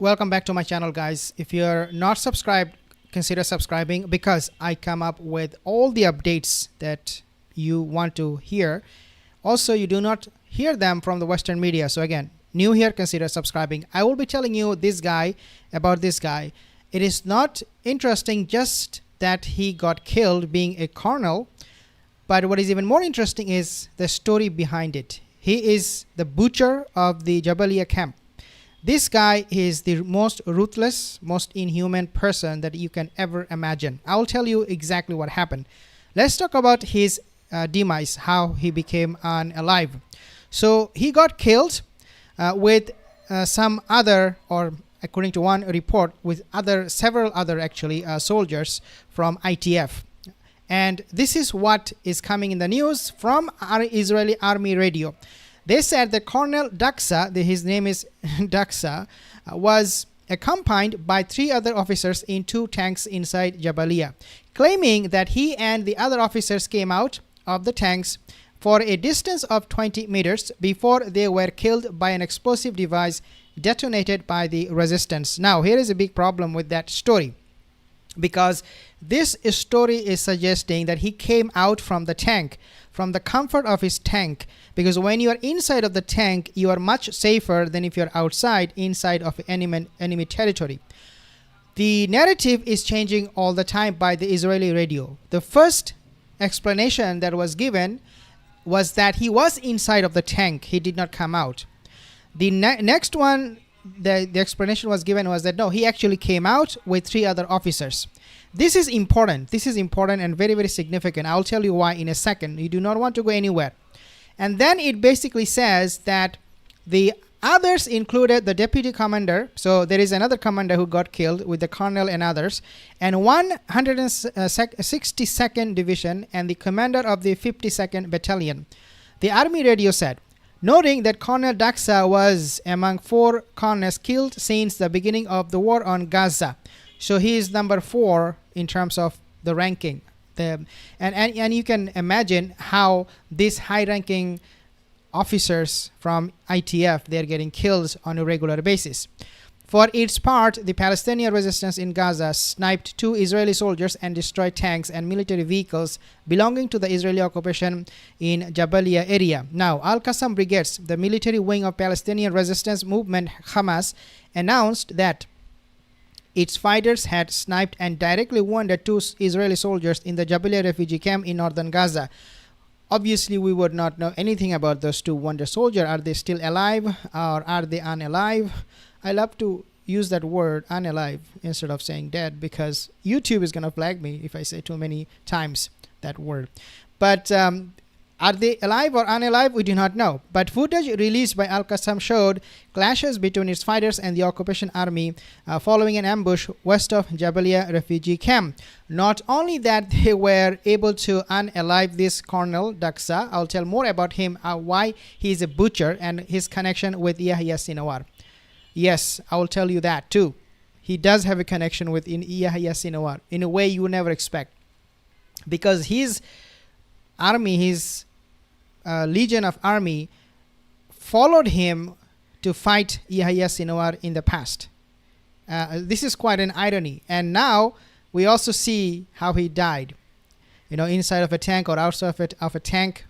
Welcome back to my channel, guys. If you're not subscribed, consider subscribing because I come up with all the updates that you want to hear. Also, you do not hear them from the Western media. So again, new here, consider subscribing. I will be telling you about this guy. It is not interesting just that he got killed being a colonel, but what is even more interesting is the story behind it. He is the butcher of the Jabalia camp. This guy is the most ruthless, most inhuman person that you can ever imagine. I will tell you exactly what happened. Let's talk about his demise, how he became unalive. So he got killed with some other, or according to one report, with several other soldiers from ITF. And this is what is coming in the news from our Israeli army radio. They said that Colonel Daksa, his name is Daksa, was accompanied by 3 other officers in 2 tanks inside Jabalia, claiming that he and the other officers came out of the tanks for a distance of 20 meters before they were killed by an explosive device detonated by the resistance. Now, here is a big problem with that story, because this story is suggesting that he came out from the tank, from the comfort of his tank, because when you are inside of the tank, you are much safer than if you're outside, inside of enemy territory. The narrative is changing all the time by the Israeli radio. The first explanation that was given was that he was inside of the tank, he did not come out. The next one, the explanation was given was that no, he actually came out with 3 other officers. This is important. This is important and very, very significant. I'll tell you why in a second. You do not want to go anywhere. And then it basically says that the others included the deputy commander. So there is another commander who got killed with the colonel and others, and 162nd Division and the commander of the 52nd Battalion. The army radio said, noting that Colonel Daksa was among 4 colonels killed since the beginning of the war on Gaza. So he is number 4 in terms of the ranking. And you can imagine how these high-ranking officers from ITF, they're getting killed on a regular basis. For its part, the Palestinian resistance in Gaza sniped 2 Israeli soldiers and destroyed tanks and military vehicles belonging to the Israeli occupation in Jabalia area. Now, Al-Qassam Brigades, the military wing of Palestinian resistance movement Hamas, announced that its fighters had sniped and directly wounded 2 Israeli soldiers in the Jabalia refugee camp in northern Gaza. Obviously, we would not know anything about those 2 wounded soldiers. Are they still alive or are they unalive? I love to use that word unalive instead of saying dead, because YouTube is going to flag me if I say too many times that word. But are they alive or unalive? We do not know. But footage released by Al-Qassam showed clashes between its fighters and the occupation army following an ambush west of Jabalia refugee camp. Not only that, they were able to unalive this Colonel Daksa. I'll tell more about him, why he is a butcher and his connection with Yahya Sinawar. Yes, I will tell you that too. He does have a connection with Yahya Sinawar in a way you would never expect, because his army, his legion of army followed him to fight Yahya Sinawar in the past. This is quite an irony. And now we also see how he died, inside of a tank or outside of a tank.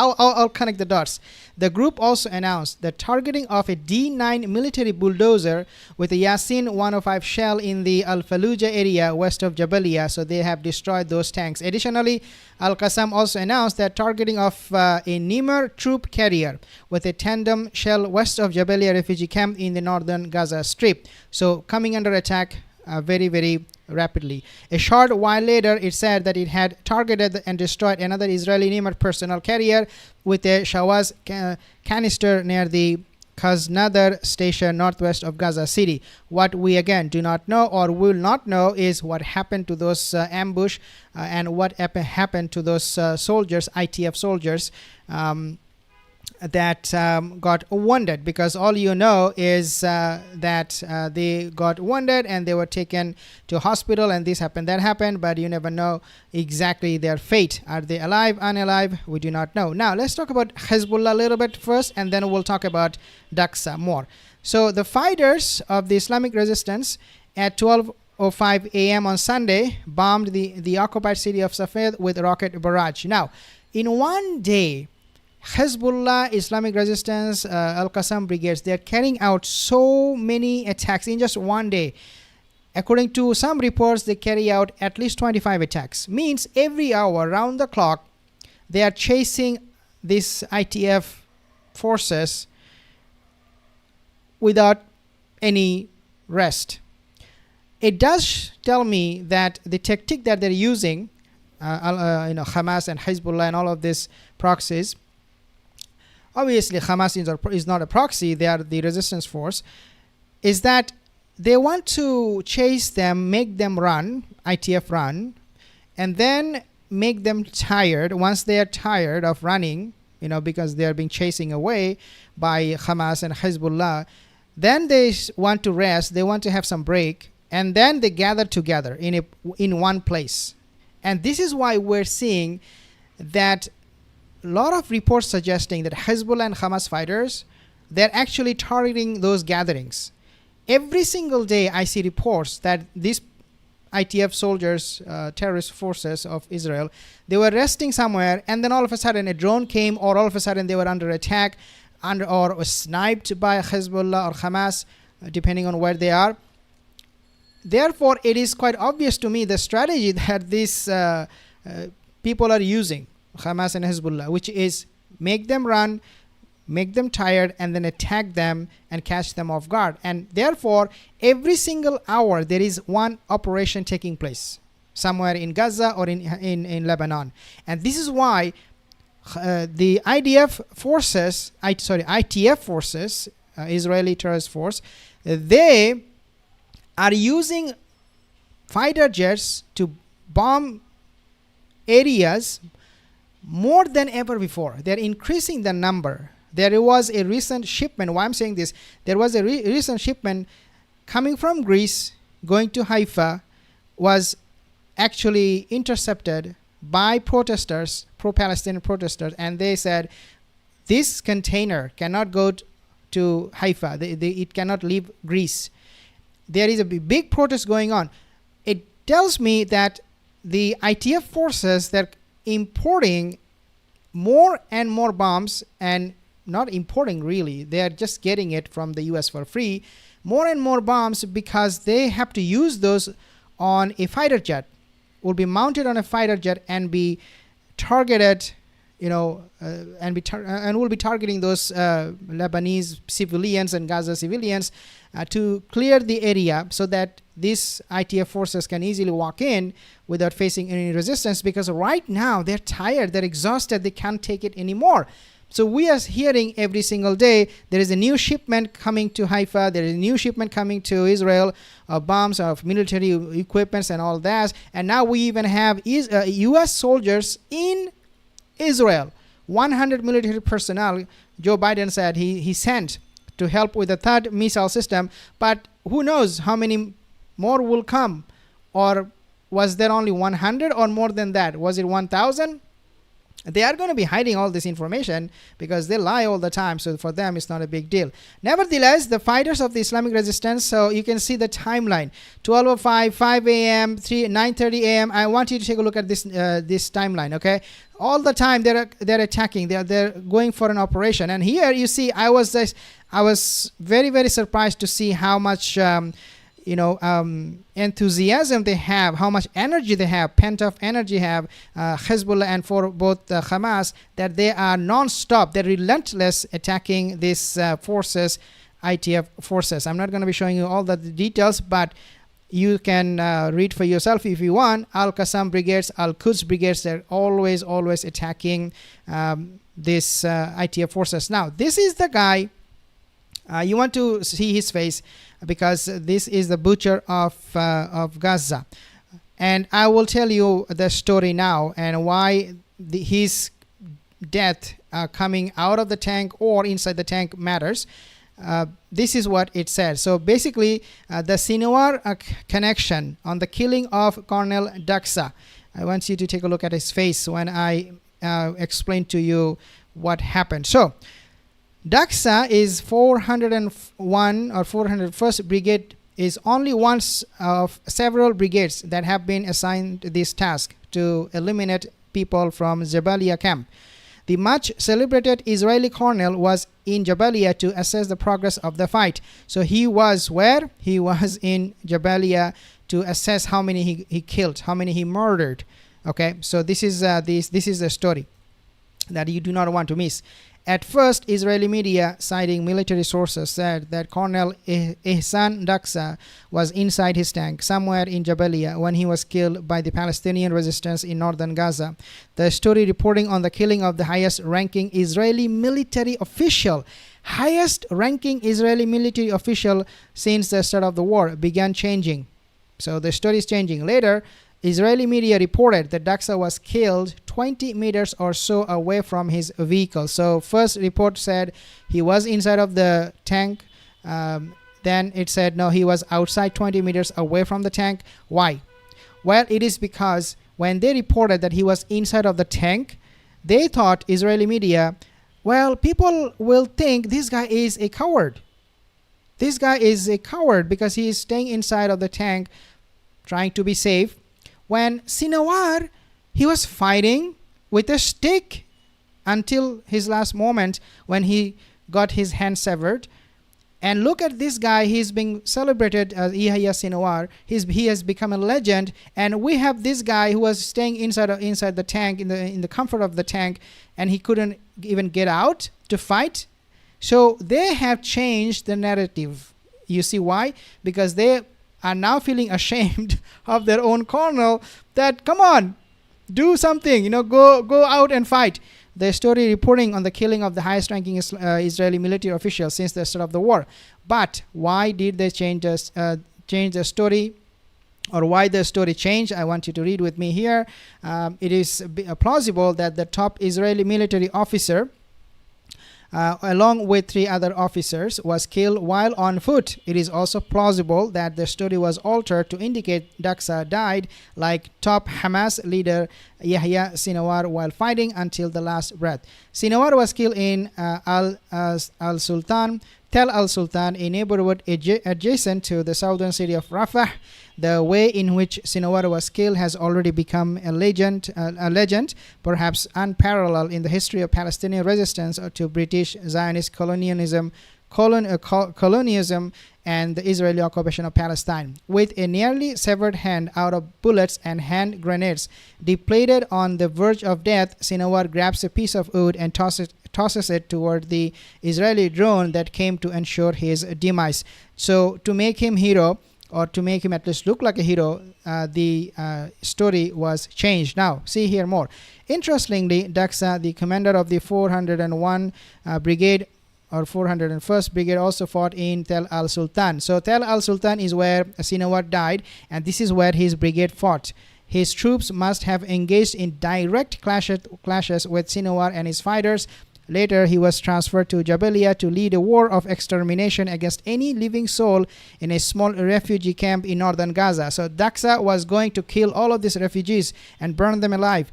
I'll connect the dots. The group also announced the targeting of a D9 military bulldozer with a Yasin 105 shell in the Al-Fallujah area west of Jabalia. So they have destroyed those tanks. Additionally, Al-Qassam also announced that targeting of a Nimr troop carrier with a tandem shell west of Jabalia refugee camp in the northern Gaza Strip. So coming under attack very, very rapidly. A short while later, it said that it had targeted and destroyed another Israeli Nimr personnel carrier with a Shawaz canister near the Khaznadar station northwest of Gaza City. What we again do not know or will not know is what happened to those ambush and what happened to those soldiers, ITF soldiers, that got wounded, because all you know is that they got wounded and they were taken to hospital and this happened, that happened, but you never know exactly their fate. Are they alive, unalive? We do not know. Now let's talk about Hezbollah a little bit first, and then we'll talk about Daksa more. So the fighters of the Islamic resistance at 12:05 a.m. on Sunday bombed the occupied city of Safed with rocket barrage. Now, in one day, Hezbollah, Islamic resistance, Al-Qassam brigades, they are carrying out so many attacks in just one day. According to some reports, they carry out at least 25 attacks. Means every hour, round the clock, they are chasing these ITF forces without any rest. It does tell me that the tactic that they're using, Hamas and Hezbollah and all of these proxies, obviously Hamas is not a proxy, they are the resistance force, is that they want to chase them, make them run, ITF run, and then make them tired. Once they are tired of running, because they are being chasing away by Hamas and Hezbollah, then they want to rest, they want to have some break, and then they gather together in one place. And this is why we're seeing that a lot of reports suggesting that Hezbollah and Hamas fighters, they're actually targeting those gatherings. Every single day I see reports that these ITF soldiers, terrorist forces of Israel, they were resting somewhere, and then all of a sudden a drone came, or all of a sudden they were under attack, or was sniped by Hezbollah or Hamas, depending on where they are. Therefore, it is quite obvious to me the strategy that these people are using, Hamas and Hezbollah, which is make them run, make them tired, and then attack them and catch them off guard. And therefore, every single hour there is one operation taking place somewhere in Gaza or in Lebanon. And this is why the ITF forces, Israeli terrorist force, they are using fighter jets to bomb areas more than ever before. They're increasing the number. There was a recent shipment, why I'm saying this, there was a recent shipment coming from Greece, going to Haifa, was actually intercepted by protesters, pro-Palestinian protesters, and they said, this container cannot go to Haifa, it cannot leave Greece. There is a big protest going on. It tells me that the ITF forces, they're importing more and more bombs, and not importing really, they are just getting it from the US for free, more and more bombs, because they have to use those on a fighter jet, will be mounted on a fighter jet and be targeted, and will be targeting those Lebanese civilians and Gaza civilians to clear the area, so that these ITF forces can easily walk in without facing any resistance, because right now they're tired, they're exhausted, they can't take it anymore. So we are hearing every single day there is a new shipment coming to Haifa, there is a new shipment coming to Israel of bombs, of military equipments and all that. And now we even have US soldiers in Israel. 100 military personnel, Joe Biden said he sent to help with the third missile system. But who knows how many more will come? Or was there only 100 or more than that? Was it 1,000? They are going to be hiding all this information because they lie all the time. So for them, it's not a big deal. Nevertheless, the fighters of the Islamic resistance, so you can see the timeline. 12:05, 5 a.m., 9:30 a.m. I want you to take a look at this timeline, okay? All the time they're attacking. They're going for an operation. And here you see, I was very, very surprised to see how much enthusiasm they have, how much energy they have, pent-up energy have, Hezbollah and for both Hamas, that they are non-stop, they're relentless attacking these forces, ITF forces. I'm not going to be showing you all the details, but you can read for yourself if you want. Al-Qassam brigades, Al-Quds brigades, they're always attacking these ITF forces. Now, this is the guy, you want to see his face, because this is the butcher of Gaza. And I will tell you the story now and why his death coming out of the tank or inside the tank matters. This is what it says. So basically, the Sinwar connection on the killing of Colonel Daksa. I want you to take a look at his face when I explain to you what happened. So Daksa is 401 or 401st Brigade is only one of several brigades that have been assigned this task to eliminate people from Jabalia camp. The much celebrated Israeli colonel was in Jabalia to assess the progress of the fight. So he was where? He was in Jabalia to assess how many he killed, how many he murdered. Okay, so this is the story that you do not want to miss. At first, Israeli media, citing military sources, said that Colonel Ihsan Daksa was inside his tank somewhere in Jabalia when he was killed by the Palestinian resistance in northern Gaza. The story reporting on the killing of the highest-ranking Israeli military official, highest-ranking Israeli military official since the start of the war, began changing. So the story is changing. Later, Israeli media reported that Daksa was killed 20 meters or so away from his vehicle. So first report said he was inside of the tank. Then it said no, he was outside 20 meters away from the tank. Why? Well, it is because when they reported that he was inside of the tank, they thought, Israeli media, well, people will think this guy is a coward. This guy is a coward because he is staying inside of the tank trying to be safe. When Sinawar, he was fighting with a stick until his last moment when he got his hand severed. And look at this guy, he's being celebrated as Yahya Sinawar. He has become a legend. And we have this guy who was staying inside the tank, in the comfort of the tank, and he couldn't even get out to fight. So they have changed the narrative. You see why? Because they are now feeling ashamed of their own colonel, that come on, do something, go out and fight. The story reporting on the killing of the highest ranking Israeli military official since the start of the war. But why did they change the story, or why the story changed? I want you to read with me here. It is plausible that the top Israeli military officer, along with 3 other officers, was killed while on foot. It is also plausible that the story was altered to indicate Daksa died like top Hamas leader Yahya Sinawar while fighting until the last breath. Sinawar was killed in Al-Sultan, Tel Al-Sultan, a neighborhood adjacent to the southern city of Rafah. The way in which Sinawar was killed has already become a legend, perhaps unparalleled in the history of Palestinian resistance to British Zionist colonialism and the Israeli occupation of Palestine. With a nearly severed hand out of bullets and hand grenades, depleted on the verge of death, Sinawar grabs a piece of wood and tosses it toward the Israeli drone that came to ensure his demise. So to make him hero, or to make him at least look like a hero, the story was changed. Now, see here more. Interestingly, Daksa, the commander of the 401 Brigade or 401st Brigade, also fought in Tel Al-Sultan. So Tel Al-Sultan is where Sinawar died, and this is where his brigade fought. His troops must have engaged in direct clashes with Sinawar and his fighters. Later, he was transferred to Jabalia to lead a war of extermination against any living soul in a small refugee camp in northern Gaza. So Daksa was going to kill all of these refugees and burn them alive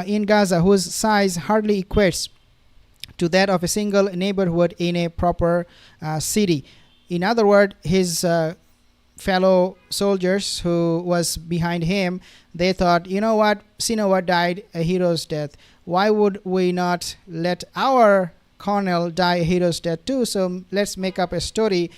in Gaza, whose size hardly equates to that of a single neighborhood in a proper city. In other words, his fellow soldiers who was behind him, they thought, you know what, Sinawar died a hero's death. Why would we not let our colonel die a hero's death too? So let's make up a story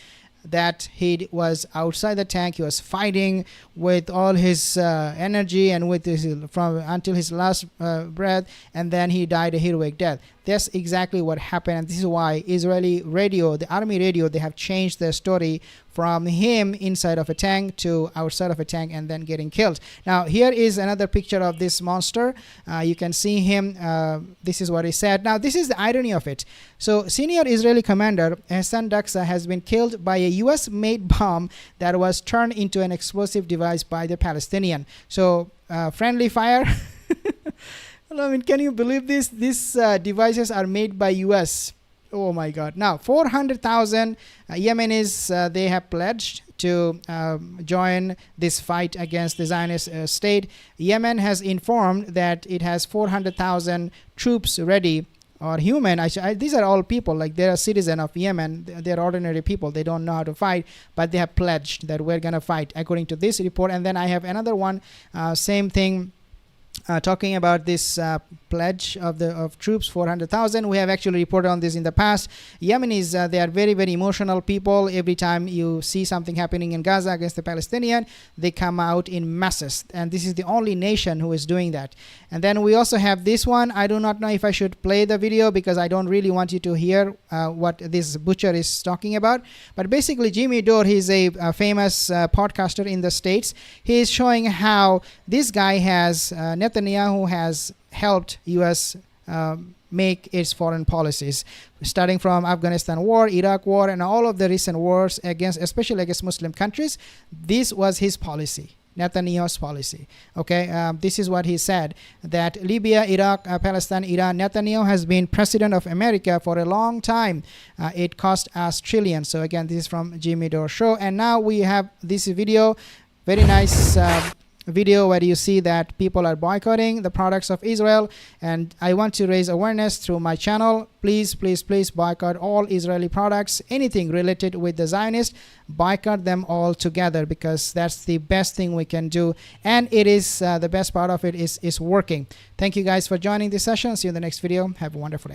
that he was outside the tank. He was fighting with all his energy and with his until his last breath, and then he died a heroic death. That's exactly what happened, and this is why Israeli radio, the army radio, they have changed their story from him inside of a tank to outside of a tank and then getting killed. Now here is another picture of this monster. You can see him. This is what he said. Now this is the irony of it. So senior Israeli commander Hassan Daksa has been killed by a US made bomb that was turned into an explosive device by the Palestinian. So friendly fire. I mean, can you believe this? These devices are made by US. Oh my God. Now 400,000 Yemenis, they have pledged to join this fight against the Zionist state. Yemen has informed that it has 400,000 troops ready or human. These are all people, like they are citizens of Yemen. They're ordinary people. They don't know how to fight, but they have pledged that we're going to fight according to this report. And then I have another one, same thing, talking about this pledge of troops, 400,000. We have actually reported on this in the past. Yemenis, they are very, very emotional people. Every time you see something happening in Gaza against the Palestinian, they come out in masses, and this is the only nation who is doing that. And then we also have this one. I do not know if I should play the video because I don't really want you to hear what this butcher is talking about. But basically, Jimmy Dore, he's a famous podcaster in the States. He is showing how this guy has Netanyahu has helped U.S. Make its foreign policies, starting from Afghanistan war, Iraq war, and all of the recent wars against, especially against Muslim countries. This was his policy, Netanyahu's policy. Okay, this is what he said, that Libya, Iraq, Palestine, Iran, Netanyahu has been president of America for a long time. It cost us trillions. So again, this is from Jimmy Dore show. And now we have this video, very nice video where you see that people are boycotting the products of Israel, and I want to raise awareness through my channel. Please, please, please boycott all Israeli products. Anything related with the Zionists, boycott them all together, because that's the best thing we can do, and it is the best part of it is working. Thank you guys for joining this session. See you in the next video. Have a wonderful day.